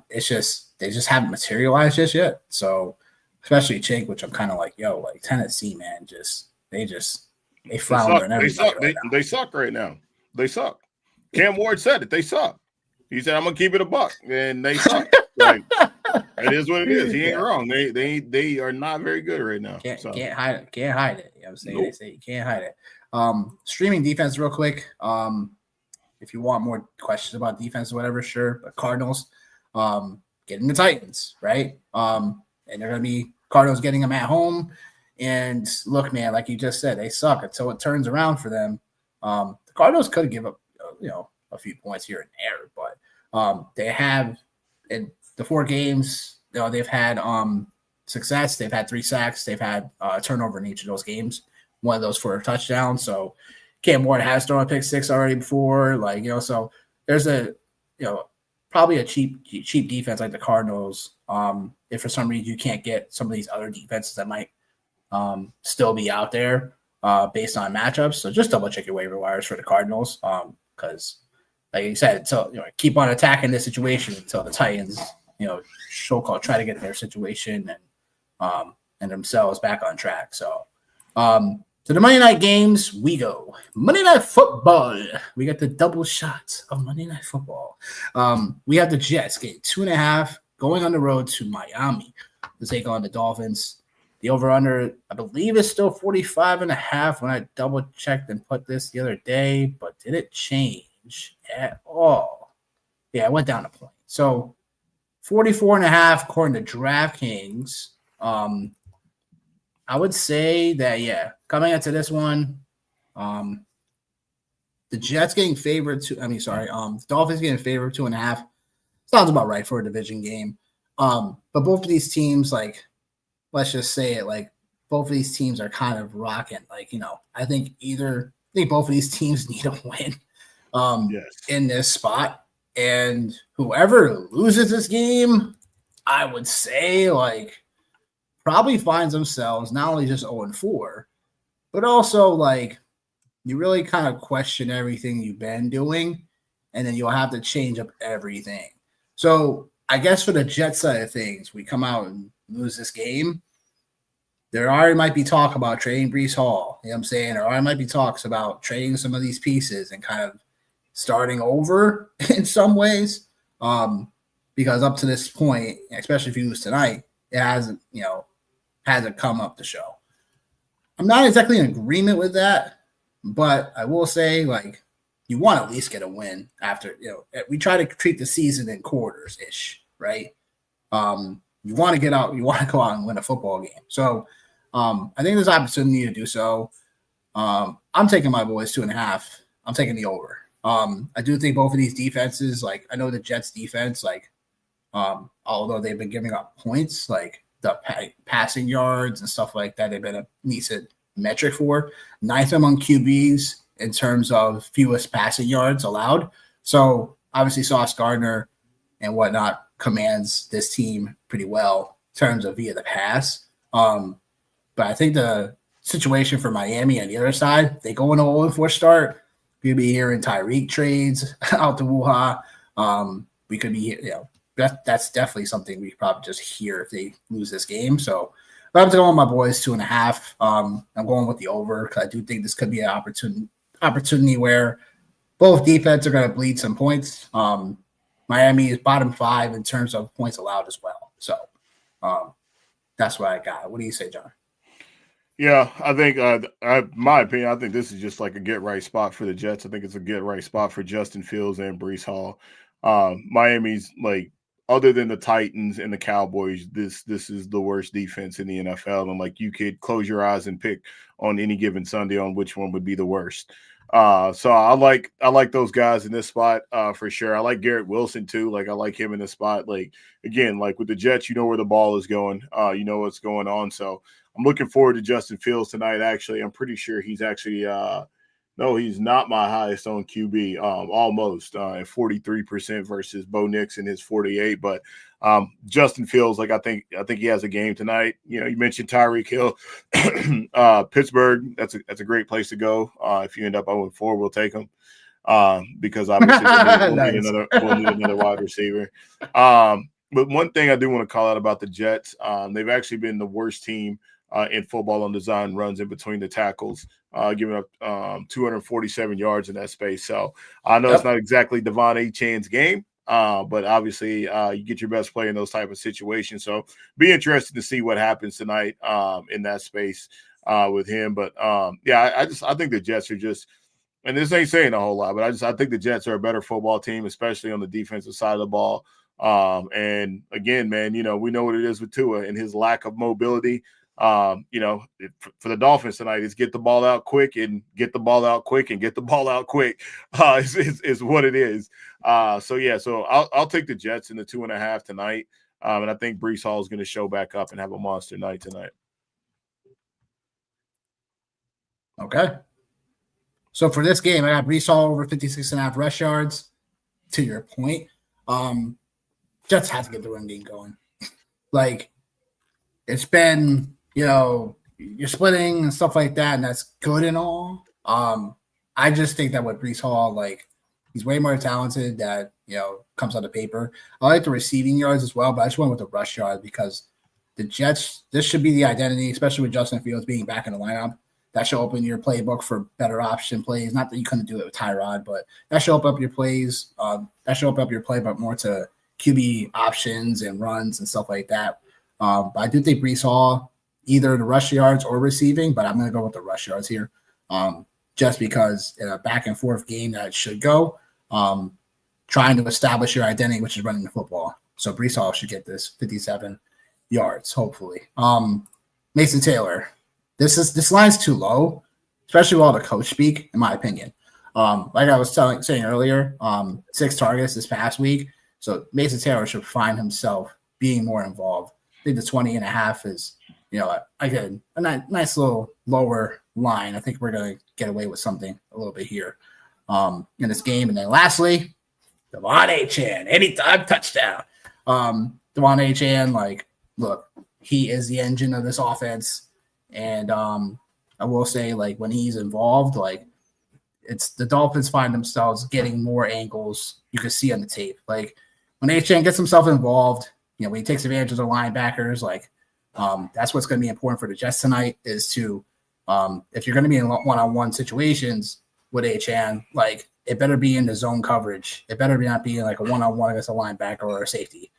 It's just they just haven't materialized just yet. So, especially Chig, which I'm kind of Tennessee, man, they flounder and everything. They suck right now. They suck. Cam Ward said it. They suck. He said, "I'm gonna keep it a buck," and they suck. It is what it is. He ain't wrong. They are not very good right now. Can't hide it. Can't hide it. You know what I'm saying? Nope. They say you can't hide it. Streaming defense, real quick. If you want more questions about defense or whatever, sure. But Cardinals, getting the Titans, right? And they're going to be Cardinals getting them at home. And look, man, like you just said, they suck until it turns around for them. The Cardinals could give up, a few points here and there, but they have in the 4 games, they've had success. They've had 3 sacks. They've had a turnover in each of those games. One of those for a touchdown. So Cam Ward has thrown a pick 6 already before, so there's probably a cheap defense like the Cardinals. If for some reason you can't get some of these other defenses that might still be out there based on matchups. So just double check your waiver wires for the Cardinals because, like you said, so keep on attacking this situation until the Titans, so-called try to get their situation and themselves back on track. So to the Monday night games we go. Monday Night Football. We got the double shot of Monday Night Football. We have the Jets getting 2.5 going on the road to Miami to take on the Dolphins. The over-under, I believe, is still 45.5 when I double-checked and put this the other day, but did it change at all? Yeah, it went down a point. So 44.5 according to DraftKings. I would say that, coming into this one, the Jets getting favored the Dolphins getting favored 2.5. Sounds about right for a division game. But both of these teams, let's just say it, both of these teams are kind of rocking. I think both of these teams need a win in this spot. And whoever loses this game, I would say, probably finds themselves not only just 0-4, but also, you really kind of question everything you've been doing, and then you'll have to change up everything. So I guess for the Jets side of things, we come out and lose this game. There already might be talk about trading Breece Hall. You know what I'm saying? There already might be talks about trading some of these pieces and kind of starting over in some ways. Because up to this point, especially if you lose tonight, it hasn't come up the show. I'm not exactly in agreement with that, but I will say, you want to at least get a win after, we try to treat the season in quarters-ish, right? You want to get out, you want to go out and win a football game. So I think there's opportunity to do so. I'm taking my boys 2.5. I'm taking the over. I do think both of these defenses, I know the Jets defense, although they've been giving up points, the passing yards and stuff like that, they've been a decent metric for. Ninth among QBs in terms of fewest passing yards allowed. So obviously Sauce Gardner and whatnot commands this team pretty well in terms of via the pass. But I think the situation for Miami on the other side, they go in a 0-4 start. We could be hearing Tyreek trades out to Wuha. We could be, that's definitely something we could probably just hear if they lose this game. So but I'm going with my boys 2.5. I'm going with the over because I do think this could be an opportunity where both defense are going to bleed some points. Miami is bottom 5 in terms of points allowed as well. So that's what I got. What do you say, John? Yeah, I think, my opinion, I think this is just a get-right spot for the Jets. I think it's a get-right spot for Justin Fields and Breece Hall. Miami's, other than the Titans and the Cowboys, this is the worst defense in the NFL. And, you could close your eyes and pick on any given Sunday on which one would be the worst. So I like those guys in this spot for sure. I like Garrett Wilson too. I like him in this spot. Again, with the Jets, you know where the ball is going. You know what's going on. So I'm looking forward to Justin Fields tonight. Actually, I'm pretty sure he's actually no, he's not my highest on QB. Almost at 43% versus Bo Nix in his 48. But Justin Fields, I think he has a game tonight. You mentioned Tyreek Hill, Pittsburgh. That's a great place to go. If you end up 0-4, we'll take him because obviously we'll need another wide receiver. But one thing I do want to call out about the Jets, they've actually been the worst team in football on design runs in between the tackles, giving up 247 yards in that space. So I know it's not exactly Devon Achane's game, but obviously you get your best player in those type of situations. So be interested to see what happens tonight in that space with him. But I think the Jets are just, and this ain't saying a whole lot, but I think the Jets are a better football team, especially on the defensive side of the ball. And again, man, we know what it is with Tua and his lack of mobility. For the Dolphins tonight is get the ball out quick and get the ball out quick and get the ball out quick is what it is. So I'll take the Jets in the 2.5 tonight. And I think Breece Hall is going to show back up and have a monster night tonight. Okay. So for this game, I got Breece Hall over 56.5 rush yards. To your point, Jets have to get the run game going. Like, it's been, you're splitting and stuff like that, and that's good and all. I just think that with Breece Hall, like, he's way more talented that, comes out of paper. I like the receiving yards as well, but I just went with the rush yards because the Jets, this should be the identity, especially with Justin Fields being back in the lineup. That should open your playbook for better option plays. Not that you couldn't do it with Tyrod, but that should open up your plays. That should open up your playbook more to QB options and runs and stuff like that. But I do think Breece Hall, either the rush yards or receiving, but I'm going to go with the rush yards here. Just because in a back and forth game that it should go, trying to establish your identity, which is running the football. So Breece Hall should get this 57 yards, hopefully. Mason Taylor, this line's too low, especially with all the coach speak, in my opinion. Like I was saying earlier, 6 targets this past week. So Mason Taylor should find himself being more involved. I think the 20.5 is, again, a nice little lower line. I think we're going to get away with something a little bit here in this game. And then lastly, Devon Achane, anytime touchdown. Devon Achane, like, look, he is the engine of this offense. And I will say, like, when he's involved, like, it's the Dolphins find themselves getting more angles you can see on the tape. Like, when Achane gets himself involved, when he takes advantage of the linebackers, like, that's what's going to be important for the Jets tonight is to, if you're going to be in one-on-one situations with Achane, like, it better be in the zone coverage. It better not be like a one-on-one against a linebacker or a safety.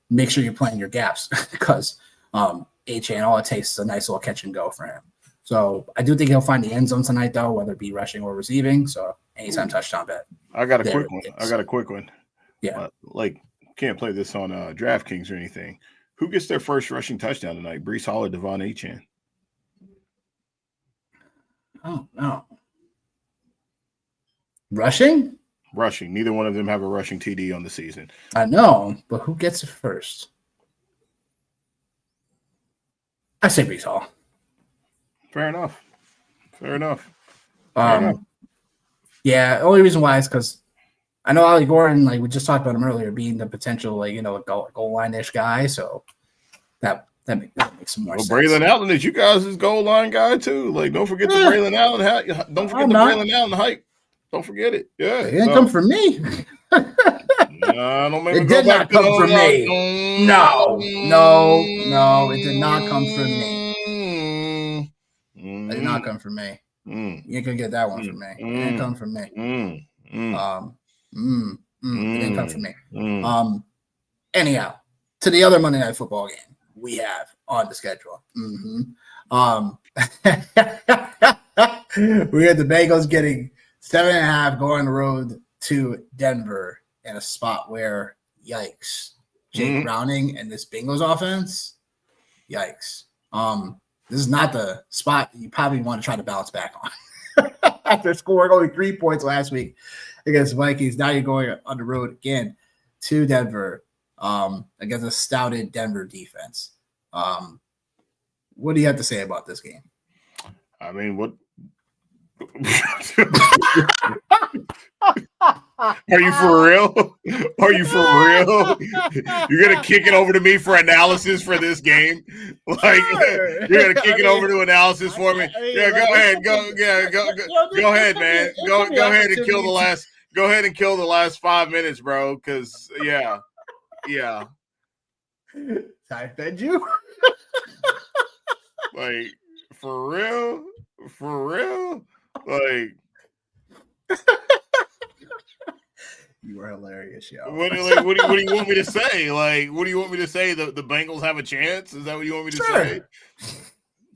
Make sure you're playing your gaps because Achane, all it takes is a nice little catch and go for him. So I do think he'll find the end zone tonight, though, whether it be rushing or receiving. So anytime touchdown bet. I got a quick one. Yeah. Can't play this on DraftKings or anything. Who gets their first rushing touchdown tonight? Breece Hall or Devon Achane? Oh, no. Rushing? Rushing. Neither one of them have a rushing TD on the season. I know, but who gets it first? I say Breece Hall. Fair enough. Yeah, the only reason why is because I know Ali Gordon, like we just talked about him earlier, being the potential, like, goal line-ish guy. So that makes some more sense. Braylon Allen is you guys' goal line guy too. Like, don't forget the Braylon Allen. Don't forget the Braylon Allen hype. Don't forget it. Yeah, it didn't come from me. Don't make it did not come from me. No, it did not come from me. It did not come from me. You ain't gonna get that one from me. It didn't come from me. It didn't come from me. Anyhow, to the other Monday Night Football game we have on the schedule. We had the Bengals getting 7.5 going on the road to Denver in a spot where, yikes, Jake Browning and this Bengals offense, yikes. This is not the spot you probably want to try to bounce back on. After scoring only 3 points last week against Vikings, now you're going on the road again to Denver against a stouted Denver defense. What do you have to say about this game? I mean, what? Are you for real? You're gonna kick it over to me for analysis for this game? Like, you're gonna kick it over to analysis for me? Yeah, go ahead, go ahead, man. Go ahead and kill the last. Go ahead and kill the last 5 minutes, bro. Because yeah. I fed you. Like, for real. Like, you are hilarious, yo. What do you want me to say? Like, what do you want me to say? The Bengals have a chance? Is that what you want me to say?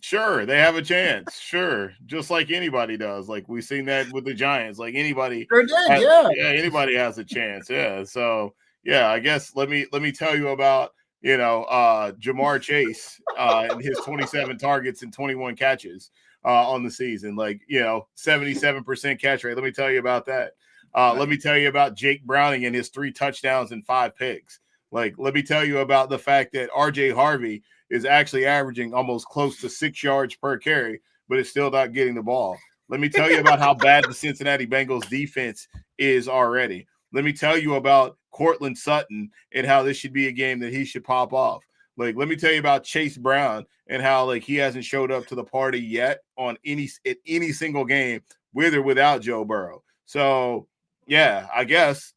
Sure, they have a chance. Sure, just like anybody does. Like, we've seen that with the Giants. Like, anybody, anybody has a chance. Yeah. So, yeah, I guess let me tell you about Jamar Chase and his 27 targets and 21 catches on the season. Like, 77% catch rate. Let me tell you about that. Let me tell you about Jake Browning and his 3 touchdowns and 5 picks. Like, let me tell you about the fact that RJ Harvey is actually averaging almost close to 6 yards per carry, but is still not getting the ball. Let me tell you about how bad the Cincinnati Bengals defense is already. Let me tell you about Cortland Sutton and how this should be a game that he should pop off. Like, let me tell you about Chase Brown and how, like, he hasn't showed up to the party yet on any single game with or without Joe Burrow. So, yeah, I guess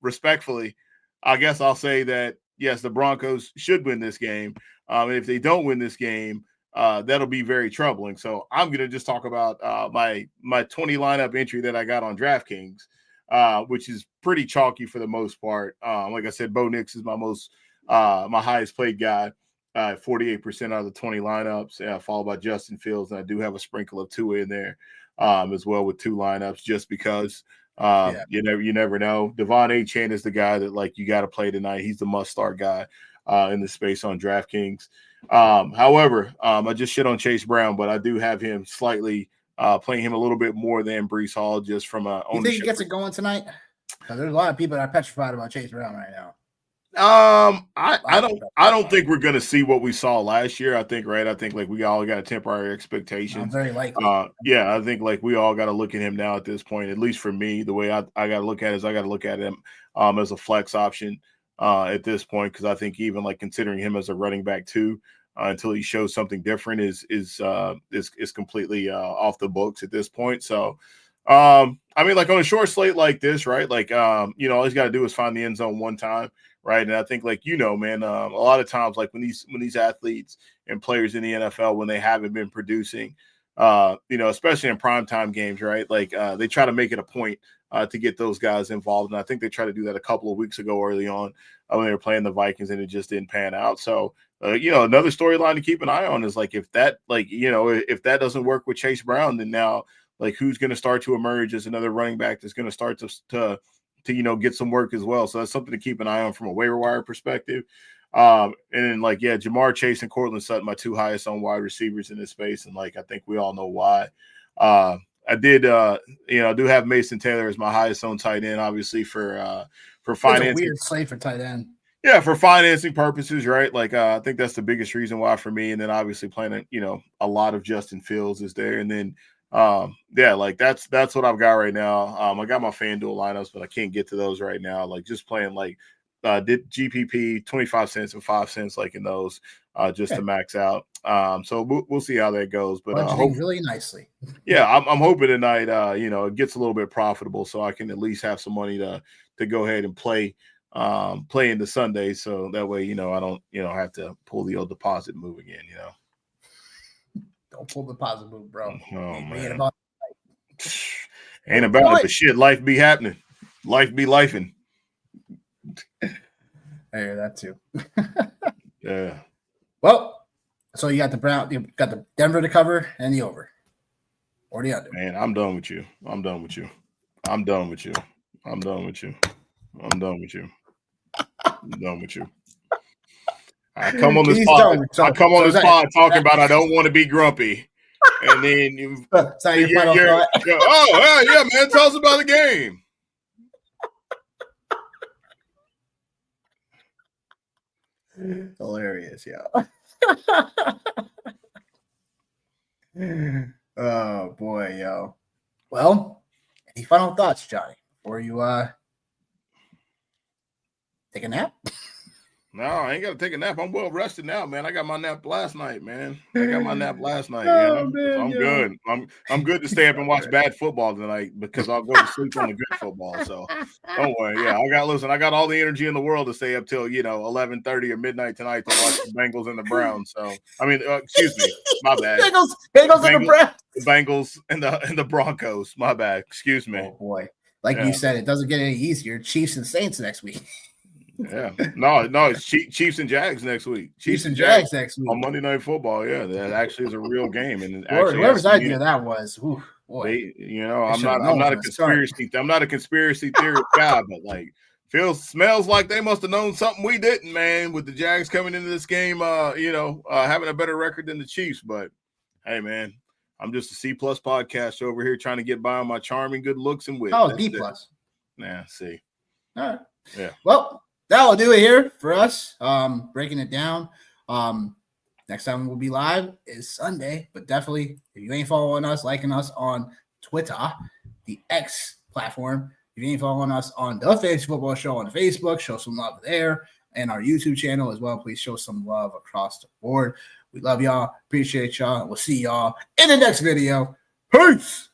respectfully, I guess I'll say that, yes, the Broncos should win this game. And if they don't win this game, that'll be very troubling. So I'm going to just talk about my 20 lineup entry that I got on DraftKings, which is pretty chalky for the most part. Like I said, Bo Nix is my highest played guy, 48% out of the 20 lineups, followed by Justin Fields. And I do have a sprinkle of Tua in there as well with 2 lineups, just because you never know. Devon Achane is the guy that, like, you got to play tonight. He's the must-start guy in the space on DraftKings. However, I just shit on Chase Brown, but I do have him slightly playing him a little bit more than Breece Hall, just from a ownership. You think he gets it going tonight? Because there's a lot of people that are petrified about Chase Brown right now. I don't think we're gonna see what we saw last year. I think like we all got a temporary expectation. Very likely. I think like we all got to look at him now at this point. At least for me, the way I got to look at it is I got to look at him as a flex option at this point, because I think even like considering him as a running back too, until he shows something different is completely off the books at this point. So. I mean, like on a short slate like this, right? Like, all he's got to do is find the end zone one time, right? And I think, like, man, a lot of times, like when these athletes and players in the NFL, when they haven't been producing, especially in primetime games, right? Like, they try to make it a point to get those guys involved. And I think they tried to do that a couple of weeks ago early on when they were playing the Vikings, and it just didn't pan out. So, another storyline to keep an eye on is like, if that doesn't work with Chase Brown, then now, like, who's going to start to emerge as another running back that's going to start to get some work as well. So that's something to keep an eye on from a waiver wire perspective. And then, like, yeah, Jamar Chase and Cortland Sutton, my 2 highest owned wide receivers in this space. And, like, I think we all know why. I do have Mason Taylor as my highest owned tight end, obviously for financing. It's a weird slate for tight end. Yeah, for financing purposes, right? Like, I think that's the biggest reason why for me. And then obviously playing, a lot of Justin Fields is there. And then, like that's what I've got right now. I got my FanDuel lineups, but I can't get to those right now. Like, just playing like did GPP 25 cents and 5 cents, like in those, just to max out. So we'll see how that goes. But really nicely. Yeah, I'm hoping tonight, it gets a little bit profitable, so I can at least have some money to go ahead and play into Sunday. So that way, I don't, have to pull the old deposit move again. Don't pull the deposit move, bro. Oh man, ain't about it, but shit, life be happening. Life be lifing. I hear that too. Yeah. Well, so you got the Denver to cover and the over. Or the under. Man, I'm done with you. I'm done with you. I'm done with you. I'm done with you. I'm done with you. I'm done with you. I come on this pod. Talking about I don't want to be grumpy, and then you. So your final thought? Yeah, man. Tell us about the game. Hilarious, yeah. Oh boy, yo. Well, any final thoughts, Johnny, before you take a nap? No, I ain't got to take a nap. I'm well rested now, man. I got my nap last night, man. I'm good. I'm good to stay up and watch bad football tonight because I'll go to sleep on the good football. So don't worry. Yeah, I got all the energy in the world to stay up till 11:30 or midnight tonight to watch the Bengals and the Browns. So excuse me, my bad. Bengals and the Browns. The Bengals and the Broncos. My bad. Excuse me. Oh boy. You said, it doesn't get any easier. Chiefs and Saints next week. Yeah, no, it's Chiefs and Jags next week. Chiefs and Jags next week on Monday Night Football. Yeah, that actually is a real game, and whoever's idea that was, boy. I'm not a conspiracy. I'm not a conspiracy theory guy, but smells like they must have known something we didn't, man. With the Jags coming into this game, having a better record than the Chiefs. But hey, man, I'm just a C+ podcast over here trying to get by on my charming good looks and wit. Oh, D+. Yeah, see. All right. Yeah. Well. That'll do it here for us. Breaking it down. Next time we'll be live is Sunday, but definitely if you ain't following us, liking us on Twitter, the X platform, If you ain't following us on the Fantasy Football Show on Facebook, show some love there. And our YouTube channel as well. Please show some love across the board. We love y'all. Appreciate y'all. We'll see y'all in the next video. Peace.